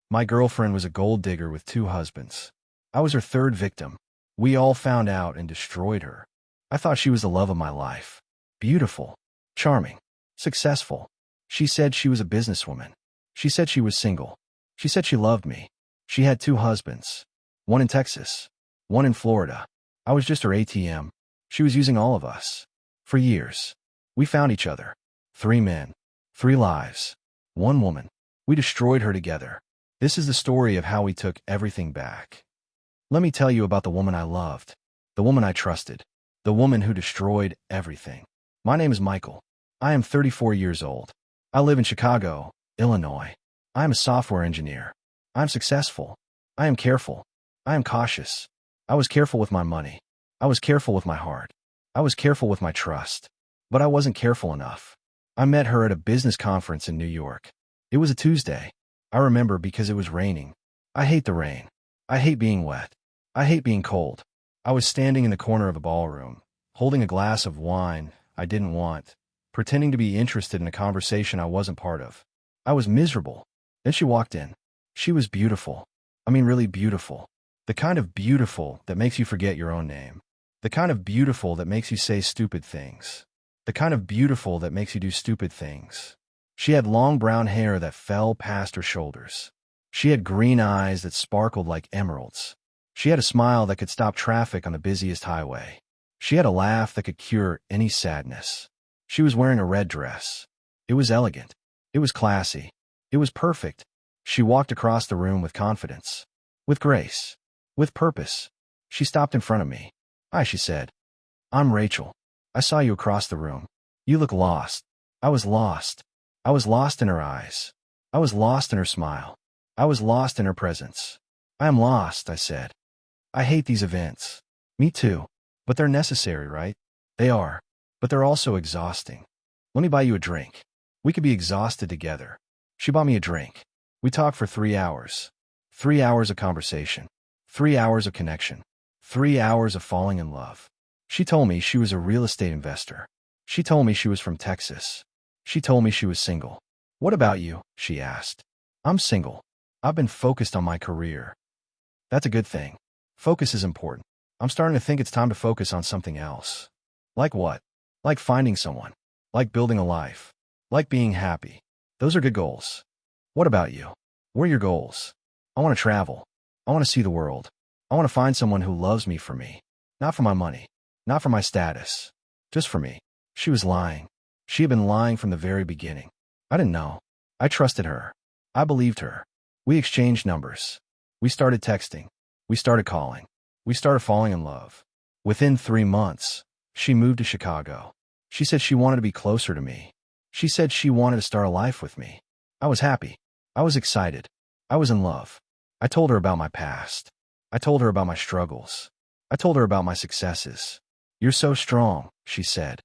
My girlfriend was a gold digger with 2 husbands. I was her third victim. We all found out and destroyed her. I thought she was the love of my life. Beautiful, charming, successful. She said she was a businesswoman. She said she was single. She said she loved me. She had 2 husbands. One in Texas, one in Florida. I was just her ATM. She was using all of us. For years. We found each other. 3 men. 3 lives. 1 woman. We destroyed her together. This is the story of how we took everything back. Let me tell you about the woman I loved. The woman I trusted. The woman who destroyed everything. My name is Michael. I am 34 years old. I live in Chicago, Illinois. I am a software engineer. I am successful. I am careful. I am cautious. I was careful with my money. I was careful with my heart. I was careful with my trust. But I wasn't careful enough. I met her at a business conference in New York. It was a Tuesday. I remember because it was raining. I hate the rain. I hate being wet. I hate being cold. I was standing in the corner of a ballroom, holding a glass of wine I didn't want, pretending to be interested in a conversation I wasn't part of. I was miserable. Then she walked in. She was beautiful. I mean, really beautiful. The kind of beautiful that makes you forget your own name. The kind of beautiful that makes you say stupid things. The kind of beautiful that makes you do stupid things. She had long brown hair that fell past her shoulders. She had green eyes that sparkled like emeralds. She had a smile that could stop traffic on the busiest highway. She had a laugh that could cure any sadness. She was wearing a red dress. It was elegant. It was classy. It was perfect. She walked across the room with confidence, with grace, with purpose. She stopped in front of me. "Hi," she said. "I'm Rachel. I saw you across the room. You look lost." I was lost. I was lost in her eyes. I was lost in her smile. I was lost in her presence. "I am lost," I said. "I hate these events." "Me too. But they're necessary, right?" "They are. But they're also exhausting." "Let me buy you a drink. We could be exhausted together." She bought me a drink. We talked for 3 hours. 3 hours of conversation. 3 hours of connection. 3 hours of falling in love. She told me she was a real estate investor. She told me she was from Texas. She told me she was single. "What about you?" she asked. "I'm single. I've been focused on my career." That's a good thing. Focus is important. I'm starting to think it's time to focus on something else. Like what? Like finding someone. Like building a life. Like being happy. Those are good goals. What about you? What are your goals? "I want to travel. I want to see the world. I want to find someone who loves me for me. Not for my money. Not for my status. Just for me." She was lying. She had been lying from the very beginning. I didn't know. I trusted her. I believed her. We exchanged numbers. We started texting. We started calling. We started falling in love. Within 3 months, she moved to Chicago. She said she wanted to be closer to me. She said she wanted to start a life with me. I was happy. I was excited. I was in love. I told her about my past. I told her about my struggles. I told her about my successes. "You're so strong," she said.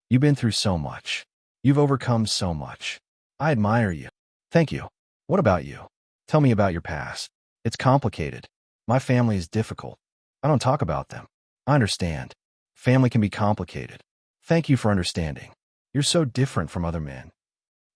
"You've been through so much. You've overcome so much. I admire you." "Thank you. What about you? Tell me about your past." "It's complicated. My family is difficult. I don't talk about them." "I understand. Family can be complicated." "Thank you for understanding. You're so different from other men."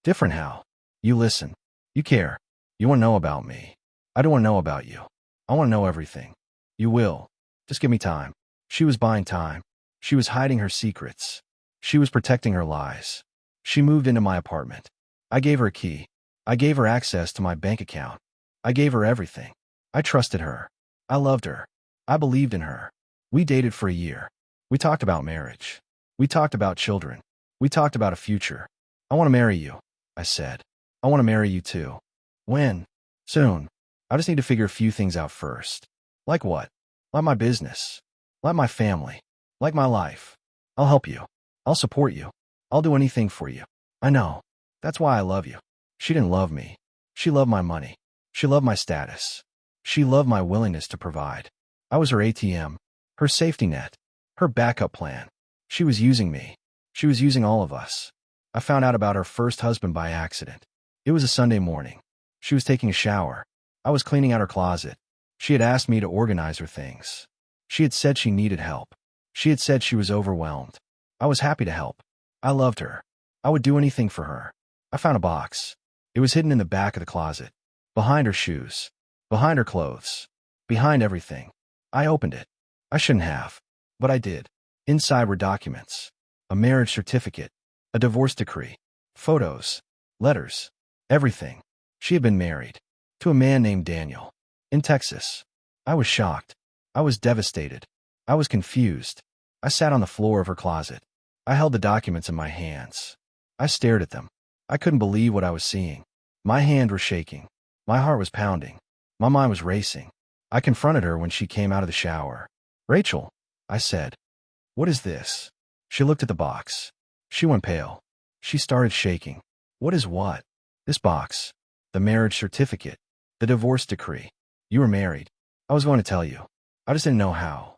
"Different how?" "You listen. You care. You want to know about me. I don't want to know about you. I want to know everything." "You will. Just give me time." She was buying time. She was hiding her secrets. She was protecting her lies. She moved into my apartment. I gave her a key. I gave her access to my bank account. I gave her everything. I trusted her. I loved her. I believed in her. We dated for a year. We talked about marriage. We talked about children. We talked about a future. "I want to marry you," I said. "I want to marry you too." "When?" "Soon. I just need to figure a few things out first." "Like what?" "Like my business. Like my family. Like my life. I'll help you. I'll support you. I'll do anything for you." "I know. That's why I love you." She didn't love me. She loved my money. She loved my status. She loved my willingness to provide. I was her ATM, her safety net, her backup plan. She was using me. She was using all of us. I found out about her first husband by accident. It was a Sunday morning. She was taking a shower. I was cleaning out her closet. She had asked me to organize her things. She had said she needed help. She had said she was overwhelmed. I was happy to help. I loved her. I would do anything for her. I found a box. It was hidden in the back of the closet. behind her shoes, behind her clothes, behind everything. I opened it. I shouldn't have, but I did. Inside were documents, a marriage certificate, a divorce decree, photos, letters, everything. She had been married to a man named Daniel in Texas. I was shocked. I was devastated. I was confused. I sat on the floor of her closet. I held the documents in my hands. I stared at them. I couldn't believe what I was seeing. My hands were shaking. My heart was pounding. My mind was racing. I confronted her when she came out of the shower. "Rachel," I said, "what is this?" She looked at the box. She went pale. She started shaking. "What is what?" "This box. The marriage certificate. The divorce decree. You were married. I was going to tell you. I just didn't know how."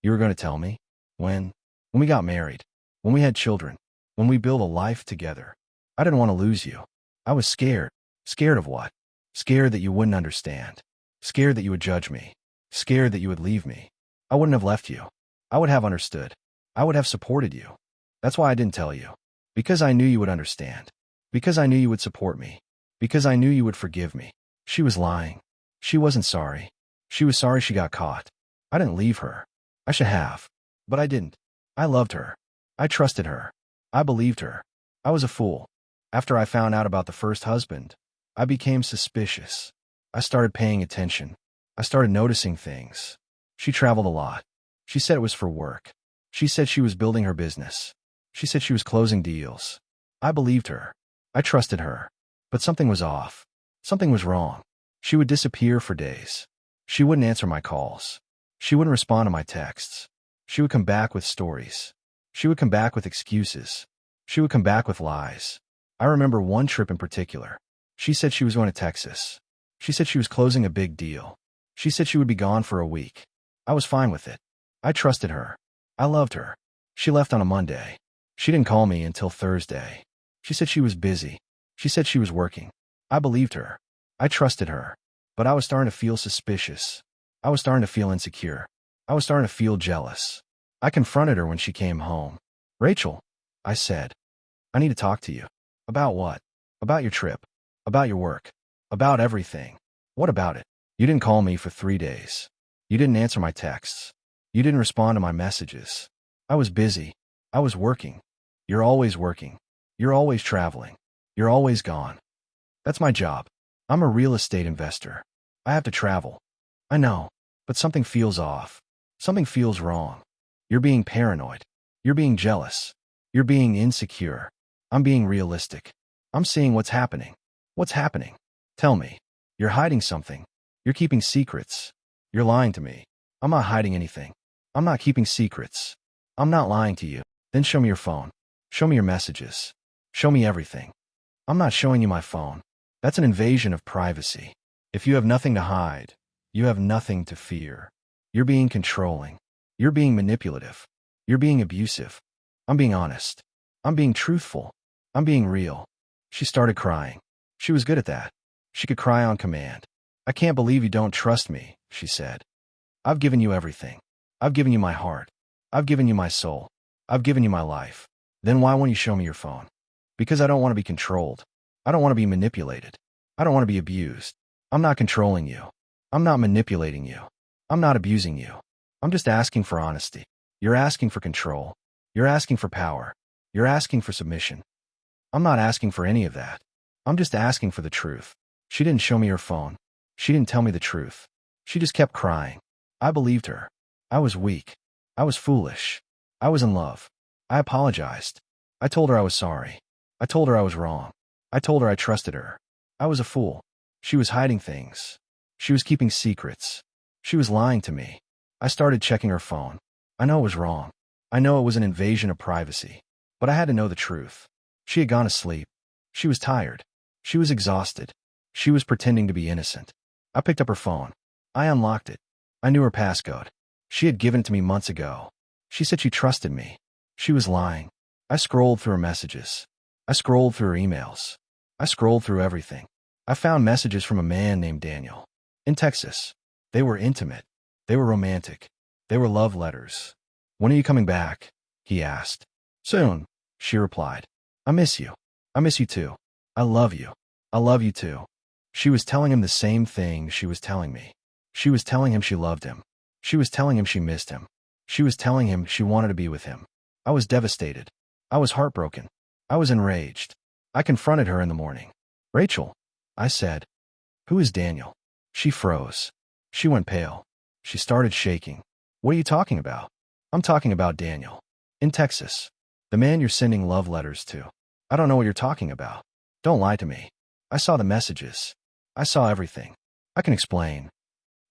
"You were going to tell me? When?" "When we got married. When we had children. When we built a life together. I didn't want to lose you. I was scared." "Scared of what?" "Scared that you wouldn't understand. Scared that you would judge me. Scared that you would leave me. I wouldn't have left you. I would have understood. I would have supported you. That's why I didn't tell you. Because I knew you would understand. Because I knew you would support me. Because I knew you would forgive me." She was lying. She wasn't sorry. She was sorry she got caught. I didn't leave her. I should have. But I didn't. I loved her. I trusted her. I believed her. I was a fool. After I found out about the first husband, I became suspicious. I started paying attention. I started noticing things. She traveled a lot. She said it was for work. She said she was building her business. She said she was closing deals. I believed her. I trusted her. But something was off. Something was wrong. She would disappear for days. She wouldn't answer my calls. She wouldn't respond to my texts. She would come back with stories. She would come back with excuses. She would come back with lies. I remember one trip in particular. She said she was going to Texas. She said she was closing a big deal. She said she would be gone for a week. I was fine with it. I trusted her. I loved her. She left on a Monday. She didn't call me until Thursday. She said she was busy. She said she was working. I believed her. I trusted her. But I was starting to feel suspicious. I was starting to feel insecure. I was starting to feel jealous. I confronted her when she came home. "Rachel," I said, "I need to talk to you." "About what?" "About your trip. About your work. About everything." "What about it?" "You didn't call me for 3 days. You didn't answer my texts. You didn't respond to my messages. I was busy. I was working. You're always working. You're always traveling. You're always gone. That's my job. I'm a real estate investor. I have to travel. I know, but something feels off. Something feels wrong. You're being paranoid. You're being jealous. You're being insecure. I'm being realistic. I'm seeing what's happening. What's happening? Tell me. You're hiding something. You're keeping secrets. You're lying to me. I'm not hiding anything. I'm not keeping secrets. I'm not lying to you. Then show me your phone. Show me your messages. Show me everything. I'm not showing you my phone. That's an invasion of privacy. If you have nothing to hide, you have nothing to fear. You're being controlling. You're being manipulative. You're being abusive. I'm being honest. I'm being truthful. I'm being real. She started crying. She was good at that. She could cry on command. "I can't believe you don't trust me," she said. "I've given you everything. I've given you my heart. I've given you my soul. I've given you my life. Then why won't you show me your phone?" "Because I don't want to be controlled. I don't want to be manipulated. I don't want to be abused. I'm not controlling you. I'm not manipulating you. I'm not abusing you. I'm just asking for honesty. You're asking for control. You're asking for power. You're asking for submission. I'm not asking for any of that. I'm just asking for the truth." She didn't show me her phone. She didn't tell me the truth. She just kept crying. I believed her. I was weak. I was foolish. I was in love. I apologized. I told her I was sorry. I told her I was wrong. I told her I trusted her. I was a fool. She was hiding things. She was keeping secrets. She was lying to me. I started checking her phone. I know it was wrong. I know it was an invasion of privacy. But I had to know the truth. She had gone to sleep. She was tired. She was exhausted. She was pretending to be innocent. I picked up her phone. I unlocked it. I knew her passcode. She had given it to me months ago. She said she trusted me. She was lying. I scrolled through her messages. I scrolled through her emails. I scrolled through everything. I found messages from a man named Daniel in Texas. They were intimate. They were romantic. They were love letters. "When are you coming back?" he asked. "Soon," she replied. "I miss you. I miss you too. I love you. I love you too." She was telling him the same thing she was telling me. She was telling him she loved him. She was telling him she missed him. She was telling him she wanted to be with him. I was devastated. I was heartbroken. I was enraged. I confronted her in the morning. "Rachel," I said, "who is Daniel?" She froze. She went pale. She started shaking. "What are you talking about?" "I'm talking about Daniel. In Texas. The man you're sending love letters to." "I don't know what you're talking about. Don't lie to me. I saw the messages. I saw everything. I can explain."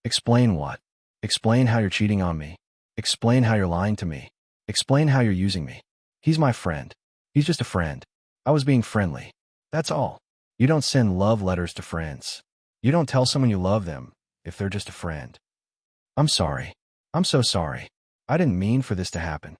"Explain what?" "Explain how you're cheating on me. Explain how you're lying to me. Explain how you're using me. He's my friend. He's just a friend. I was being friendly. That's all. You don't send love letters to friends. You don't tell someone you love them if they're just a friend." "I'm sorry. I'm so sorry. I didn't mean for this to happen."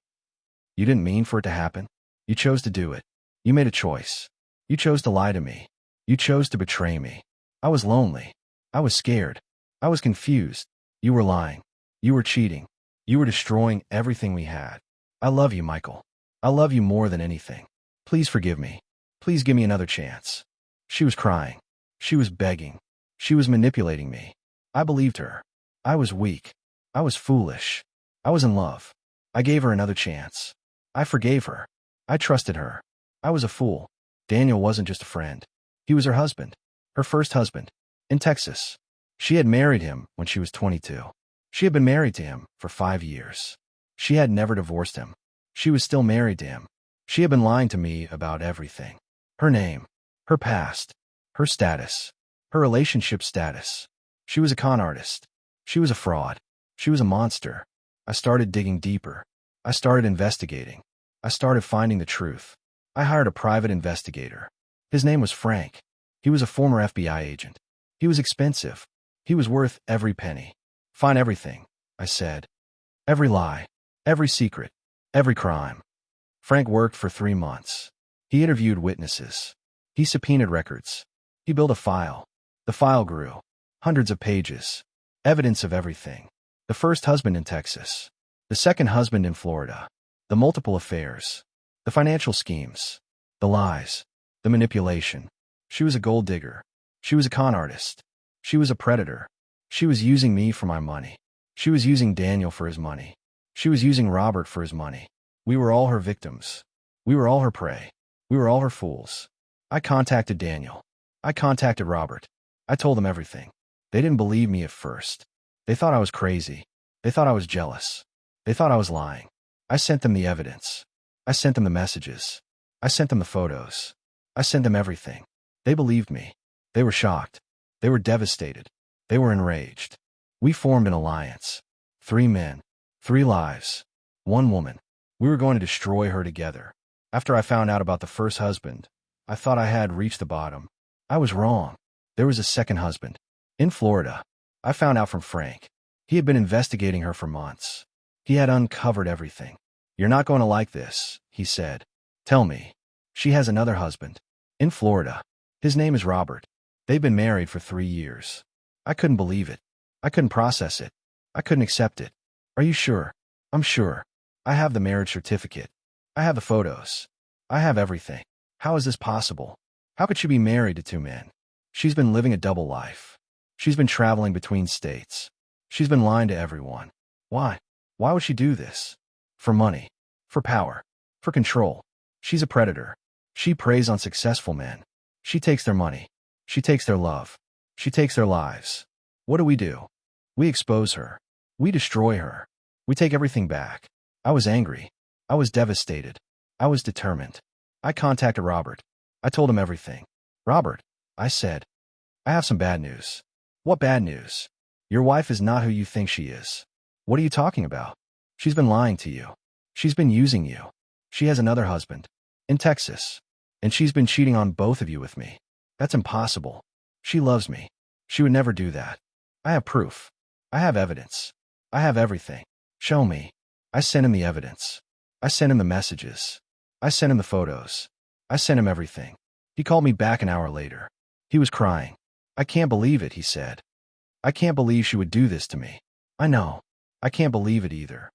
"You didn't mean for it to happen? You chose to do it. You made a choice. You chose to lie to me. You chose to betray me. I was lonely. I was scared. I was confused. You were lying. You were cheating. You were destroying everything we had. I love you, Michael. I love you more than anything. Please forgive me. Please give me another chance." She was crying. She was begging. She was manipulating me. I believed her. I was weak. I was foolish. I was in love. I gave her another chance. I forgave her. I trusted her. I was a fool. Daniel wasn't just a friend. He was her husband. Her first husband. In Texas. She had married him when she was 22. She had been married to him for 5 years. She had never divorced him. She was still married to him. She had been lying to me about everything. Her name. Her past. Her status. Her relationship status. She was a con artist. She was a fraud. She was a monster. I started digging deeper. I started investigating. I started finding the truth. I hired a private investigator. His name was Frank. He was a former FBI agent. He was expensive. He was worth every penny. "Find everything," I said. "Every lie. Every secret. Every crime." Frank worked for 3 months. He interviewed witnesses. He subpoenaed records. He built a file. The file grew. Hundreds of pages. Evidence of everything. The first husband in Texas. The second husband in Florida. The multiple affairs. The financial schemes. The lies. The manipulation. She was a gold digger. She was a con artist. She was a predator. She was using me for my money. She was using Daniel for his money. She was using Robert for his money. We were all her victims. We were all her prey. We were all her fools. I contacted Daniel. I contacted Robert. I told them everything. They didn't believe me at first. They thought I was crazy. They thought I was jealous. They thought I was lying. I sent them the evidence. I sent them the messages. I sent them the photos. I sent them everything. They believed me. They were shocked. They were devastated. They were enraged. We formed an alliance. 3 men. 3 lives. 1 woman. We were going to destroy her together. After I found out about the first husband, I thought I had reached the bottom. I was wrong. There was a second husband. In Florida. I found out from Frank. He had been investigating her for months. He had uncovered everything. "You're not going to like this," he said. "Tell me. She has another husband. In Florida. His name is Robert. They've been married for 3 years." I couldn't believe it. I couldn't process it. I couldn't accept it. "Are you sure?" "I'm sure. I have the marriage certificate. I have the photos. I have everything. How is this possible? How could she be married to 2 men? She's been living a double life. She's been traveling between states. She's been lying to everyone. Why? Why would she do this? For money. For power. For control. She's a predator. She preys on successful men. She takes their money. She takes their love. She takes their lives. What do? We expose her. We destroy her. We take everything back." I was angry. I was devastated. I was determined. I contacted Robert. I told him everything. "Robert," I said, "I have some bad news." "What bad news?" "Your wife is not who you think she is." "What are you talking about?" "She's been lying to you. She's been using you. She has another husband. In Texas. And she's been cheating on both of you with me. That's impossible. She loves me. She would never do that. I have proof. I have evidence. I have everything. Show me." I sent him the evidence. I sent him the messages. I sent him the photos. I sent him everything. He called me back an hour later. He was crying. "I can't believe it," he said. "I can't believe she would do this to me." "I know. I can't believe it either."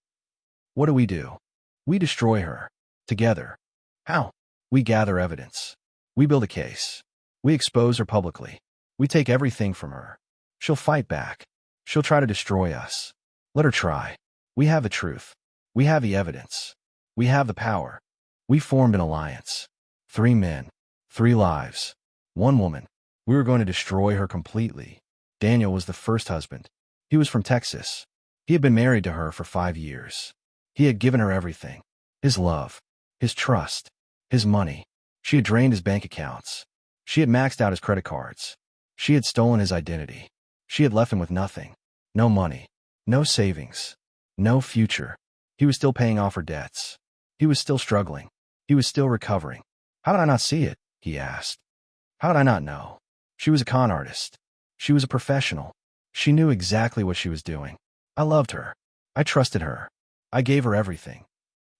What do? We destroy her. Together. How? We gather evidence. We build a case. We expose her publicly. We take everything from her. She'll fight back. She'll try to destroy us. Let her try. We have the truth. We have the evidence. We have the power. We formed an alliance. 3 men, 3 lives, 1 woman. We were going to destroy her completely. Daniel was the first husband. He was from Texas. He had been married to her for 5 years. He had given her everything. His love, his trust, his money. She had drained his bank accounts. She had maxed out his credit cards. She had stolen his identity. She had left him with nothing. No money. No savings. No future. He was still paying off her debts. He was still struggling. He was still recovering. How did I not see it? He asked. How did I not know? She was a con artist. She was a professional. She knew exactly what she was doing. I loved her. I trusted her. I gave her everything.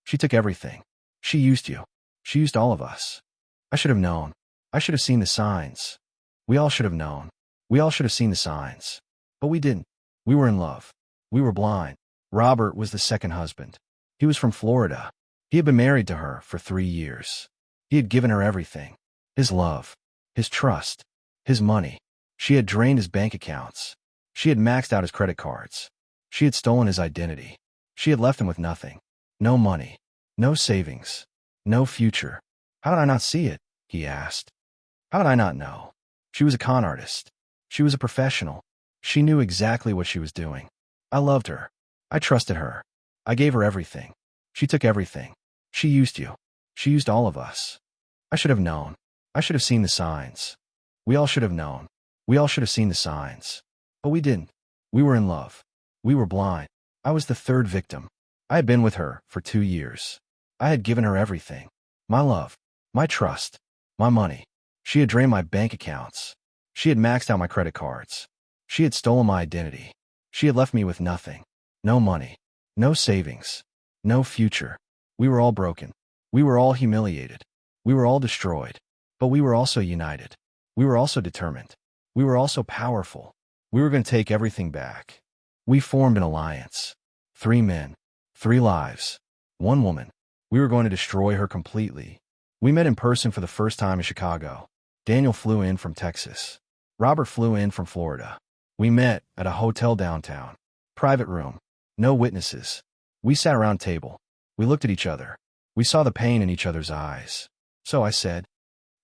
She took everything. She used you. She used all of us. I should have known. I should have seen the signs. We all should have known. We all should have seen the signs. But we didn't. We were in love. We were blind. Robert was the second husband. He was from Florida. He had been married to her for 3 years. He had given her everything. His love. His trust. His money. She had drained his bank accounts. She had maxed out his credit cards. She had stolen his identity. She had left him with nothing. No money. No savings. No future. How did I not see it? He asked. How did I not know? She was a con artist. She was a professional. She knew exactly what she was doing. I loved her. I trusted her. I gave her everything. She took everything. She used you. She used all of us. I should have known. I should have seen the signs. We all should have known. We all should have seen the signs. But we didn't. We were in love. We were blind. I was the third victim. I had been with her for 2 years. I had given her everything. My love. My trust. My money. She had drained my bank accounts. She had maxed out my credit cards. She had stolen my identity. She had left me with nothing. No money. No savings. No future. We were all broken. We were all humiliated. We were all destroyed. But we were also united. We were also determined. We were also powerful. We were going to take everything back. We formed an alliance. 3 men, 3 lives, 1 woman. We were going to destroy her completely. We met in person for the first time in Chicago. Daniel flew in from Texas. Robert flew in from Florida. We met at a hotel downtown. Private room. No witnesses. We sat around a table. We looked at each other. We saw the pain in each other's eyes. So I said,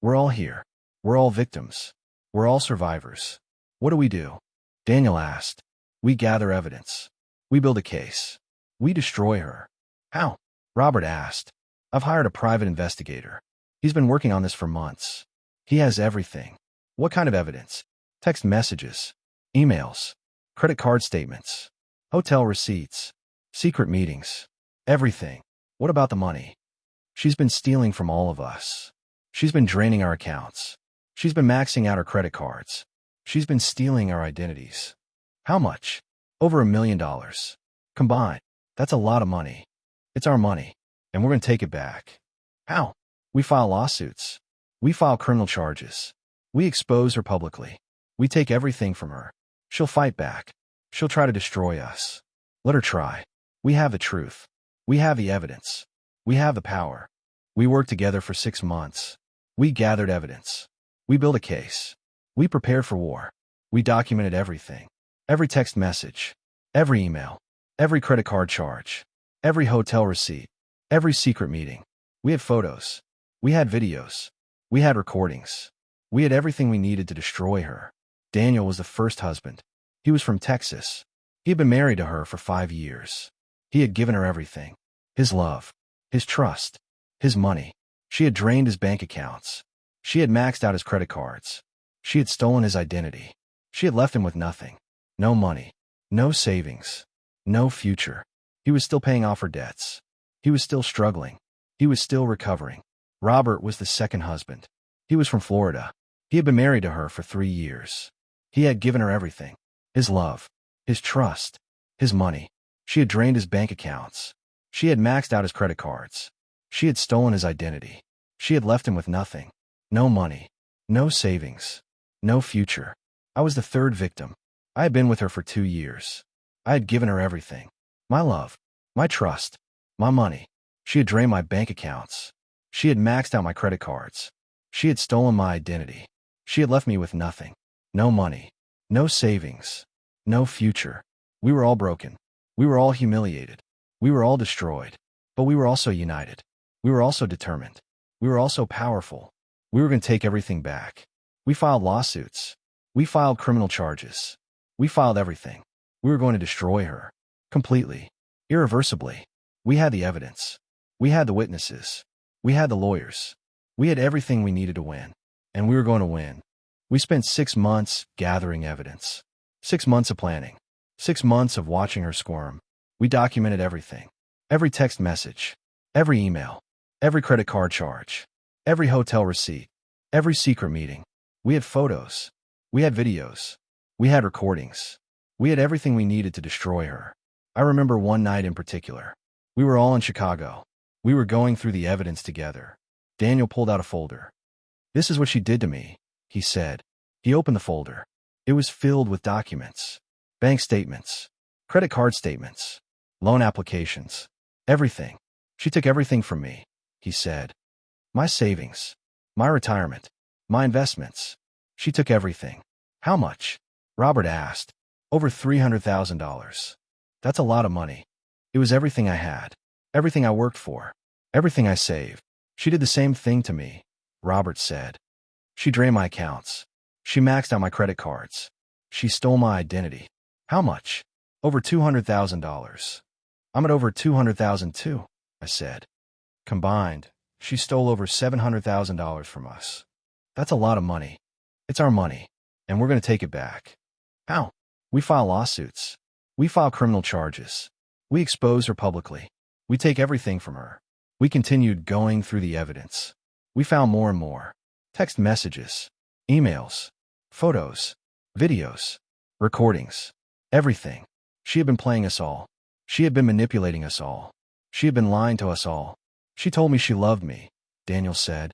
we're all here. We're all victims. We're all survivors. What do we do? Daniel asked. We gather evidence. We build a case. We destroy her. How? Robert asked. I've hired a private investigator. He's been working on this for months. He has everything. What kind of evidence? Text messages, emails, credit card statements, hotel receipts, secret meetings, everything. What about the money? She's been stealing from all of us. She's been draining our accounts. She's been maxing out her credit cards. She's been stealing our identities. How much? Over $1 million. Combined. That's a lot of money. It's our money, and we're going to take it back. How? We file lawsuits. We file criminal charges. We expose her publicly. We take everything from her. She'll fight back. She'll try to destroy us. Let her try. We have the truth. We have the evidence. We have the power. We worked together for 6 months. We gathered evidence. We built a case. We prepared for war. We documented everything. Every text message. Every email. Every credit card charge. Every hotel receipt. Every secret meeting. We had photos. We had videos. We had recordings. We had everything we needed to destroy her. Daniel was the first husband. He was from Texas. He had been married to her for 5 years. He had given her everything. His love. His trust. His money. She had drained his bank accounts. She had maxed out his credit cards. She had stolen his identity. She had left him with nothing. No money. No savings. No future. He was still paying off her debts. He was still struggling. He was still recovering. Robert was the second husband. He was from Florida. He had been married to her for 3 years. He had given her everything. His love. His trust. His money. She had drained his bank accounts. She had maxed out his credit cards. She had stolen his identity. She had left him with nothing. No money. No savings. No future. I was the third victim. I had been with her for 2 years. I had given her everything. My love. My trust. My money. She had drained my bank accounts. She had maxed out my credit cards. She had stolen my identity. She had left me with nothing. No money. No savings. No future. We were all broken. We were all humiliated. We were all destroyed. But we were also united. We were also determined. We were also powerful. We were going to take everything back. We filed lawsuits. We filed criminal charges. We filed everything. We were going to destroy her. Completely. Irreversibly. We had the evidence. We had the witnesses. We had the lawyers. We had everything we needed to win. And we were going to win. We spent 6 months gathering evidence. 6 months of planning. 6 months of watching her squirm. We documented everything. Every text message. Every email. Every credit card charge. Every hotel receipt. Every secret meeting. We had photos. We had videos. We had recordings. We had everything we needed to destroy her. I remember one night in particular. We were all in Chicago. We were going through the evidence together. Daniel pulled out a folder. "This is what she did to me," he said. He opened the folder. It was filled with documents. Bank statements. Credit card statements. Loan applications. Everything. "She took everything from me," he said. "My savings. My retirement. My investments. She took everything." "How much?" Robert asked. "Over $300,000. That's a lot of money. It was everything I had. Everything I worked for. Everything I saved. She did the same thing to me," Robert said. "She drained my accounts. She maxed out my credit cards. She stole my identity." "How much?" "Over $200,000. I'm at over $200,000 too," I said. "Combined, she stole over $700,000 from us. That's a lot of money. It's our money, and we're going to take it back." "How?" "We file lawsuits. We file criminal charges. We expose her publicly. We take everything from her." We continued going through the evidence. We found more and more. Text messages, emails, photos, videos, recordings, everything. She had been playing us all. She had been manipulating us all. She had been lying to us all. "She told me she loved me," Daniel said.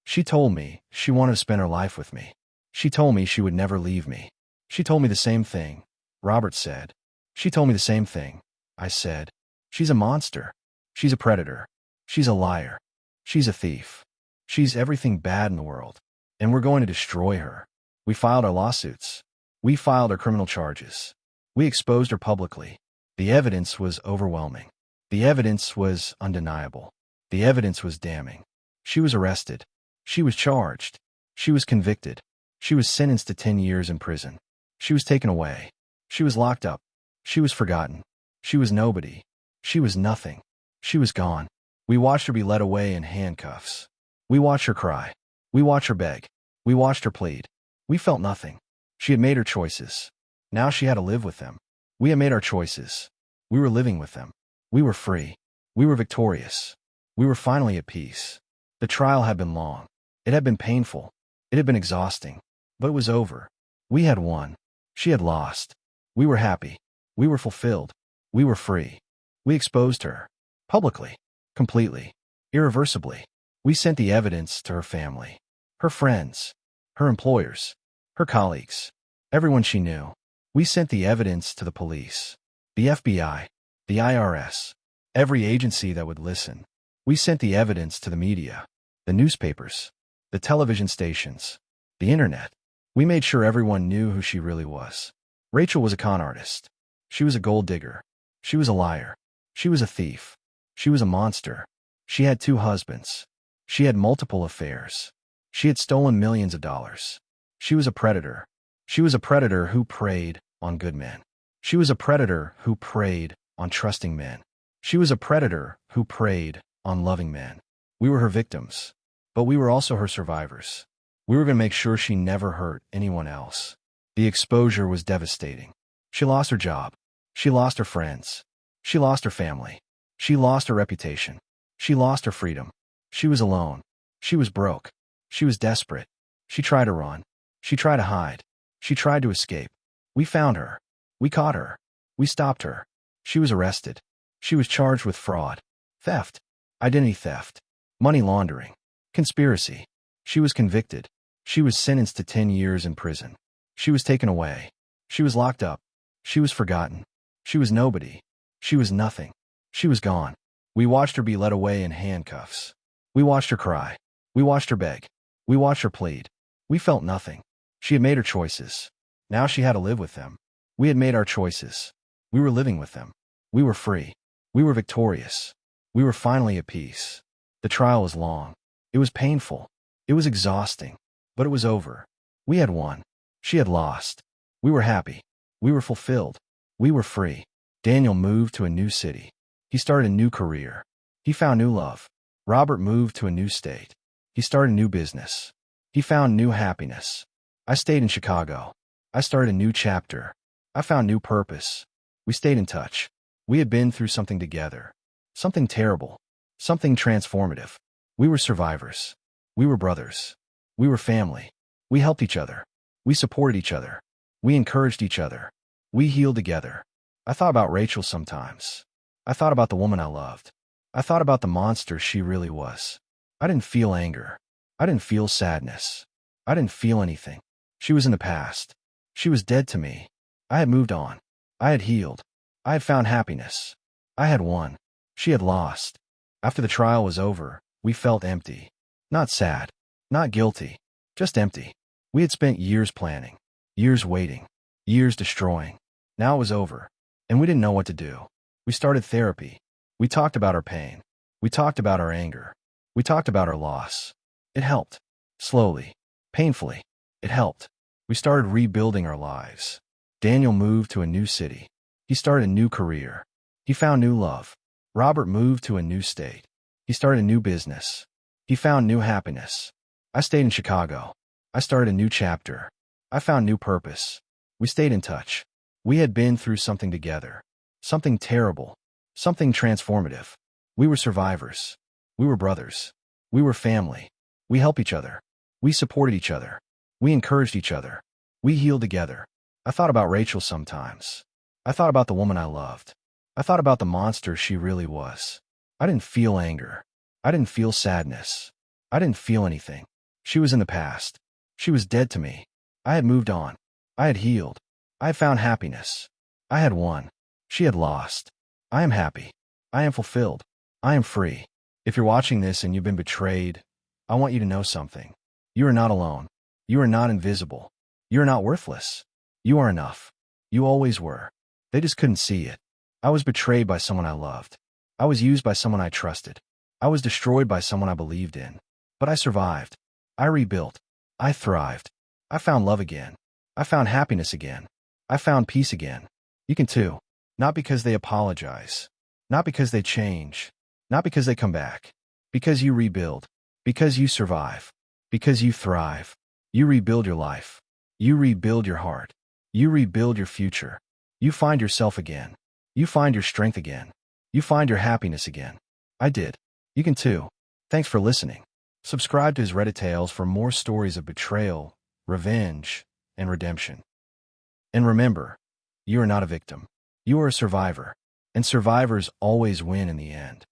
"She told me she wanted to spend her life with me. She told me she would never leave me." "She told me the same thing," Robert said. "She told me the same thing," I said. "She's a monster. She's a predator. She's a liar. She's a thief. She's everything bad in the world. And we're going to destroy her." We filed our lawsuits. We filed our criminal charges. We exposed her publicly. The evidence was overwhelming. The evidence was undeniable. The evidence was damning. She was arrested. She was charged. She was convicted. She was sentenced to 10 years in prison. She was taken away. She was locked up. She was forgotten. She was nobody. She was nothing. She was gone. We watched her be led away in handcuffs. We watched her cry. We watched her beg. We watched her plead. We felt nothing. She had made her choices. Now she had to live with them. We had made our choices. We were living with them. We were free. We were victorious. We were finally at peace. The trial had been long. It had been painful. It had been exhausting. But it was over. We had won. She had lost. We were happy. We were fulfilled. We were free. We exposed her. Publicly. Completely. Irreversibly. We sent the evidence to her family. Her friends. Her employers. Her colleagues. Everyone she knew. We sent the evidence to the police. The FBI. The IRS. Every agency that would listen. We sent the evidence to the media. The newspapers. The television stations. The internet. We made sure everyone knew who she really was. Rachel was a con artist. She was a gold digger. She was a liar. She was a thief. She was a monster. She had 2 husbands. She had multiple affairs. She had stolen millions of dollars. She was a predator. She was a predator who preyed on good men. She was a predator who preyed on trusting men. She was a predator who preyed on loving men. We were her victims, but we were also her survivors. We were going to make sure she never hurt anyone else. The exposure was devastating. She lost her job. She lost her friends. She lost her family. She lost her reputation. She lost her freedom. She was alone. She was broke. She was desperate. She tried to run. She tried to hide. She tried to escape. We found her. We caught her. We stopped her. She was arrested. She was charged with fraud, theft, identity theft, money laundering, conspiracy. She was convicted. She was sentenced to 10 years in prison. She was taken away. She was locked up. She was forgotten. She was nobody. She was nothing. She was gone. We watched her be led away in handcuffs. We watched her cry. We watched her beg. We watched her plead. We felt nothing. She had made her choices. Now she had to live with them. We had made our choices. We were living with them. We were free. We were victorious. We were finally at peace. The trial was long. It was painful. It was exhausting. But it was over. We had won. She had lost. We were happy. We were fulfilled. We were free. Daniel moved to a new city. He started a new career. He found new love. Robert moved to a new state. He started a new business. He found new happiness. I stayed in Chicago. I started a new chapter. I found new purpose. We stayed in touch. We had been through something together. Something terrible. Something transformative. We were survivors. We were brothers. We were family. We helped each other. We supported each other. We encouraged each other. We healed together. I thought about Rachel sometimes. I thought about the woman I loved. I thought about the monster she really was. I didn't feel anger. I didn't feel sadness. I didn't feel anything. She was in the past. She was dead to me. I had moved on. I had healed. I had found happiness. I had won. She had lost. After the trial was over, we felt empty. Not sad. Not guilty. Just empty. We had spent years planning. Years waiting. Years destroying. Now it was over. And we didn't know what to do. We started therapy. We talked about our pain. We talked about our anger. We talked about our loss. It helped. Slowly. Painfully. It helped. We started rebuilding our lives. Daniel moved to a new city. He started a new career. He found new love. Robert moved to a new state. He started a new business. He found new happiness. I stayed in Chicago. I started a new chapter. I found new purpose. We stayed in touch. We had been through something together. Something terrible. Something transformative. We were survivors. We were brothers. We were family. We helped each other. We supported each other. We encouraged each other. We healed together. I thought about Rachel sometimes. I thought about the woman I loved. I thought about the monster she really was. I didn't feel anger. I didn't feel sadness. I didn't feel anything. She was in the past. She was dead to me. I had moved on. I had healed. I had found happiness. I had won. She had lost. I am happy. I am fulfilled. I am free. If you're watching this and you've been betrayed, I want you to know something. You are not alone. You are not invisible. You are not worthless. You are enough. You always were. They just couldn't see it. I was betrayed by someone I loved. I was used by someone I trusted. I was destroyed by someone I believed in. But I survived. I rebuilt. I thrived. I found love again. I found happiness again. I found peace again. You can too. Not because they apologize. Not because they change. Not because they come back. Because you rebuild. Because you survive. Because you thrive. You rebuild your life. You rebuild your heart. You rebuild your future. You find yourself again. You find your strength again. You find your happiness again. I did. You can too. Thanks for listening. Subscribe to his Reddit Tales for more stories of betrayal, revenge, and redemption. And remember, you are not a victim. You are a survivor. And survivors always win in the end.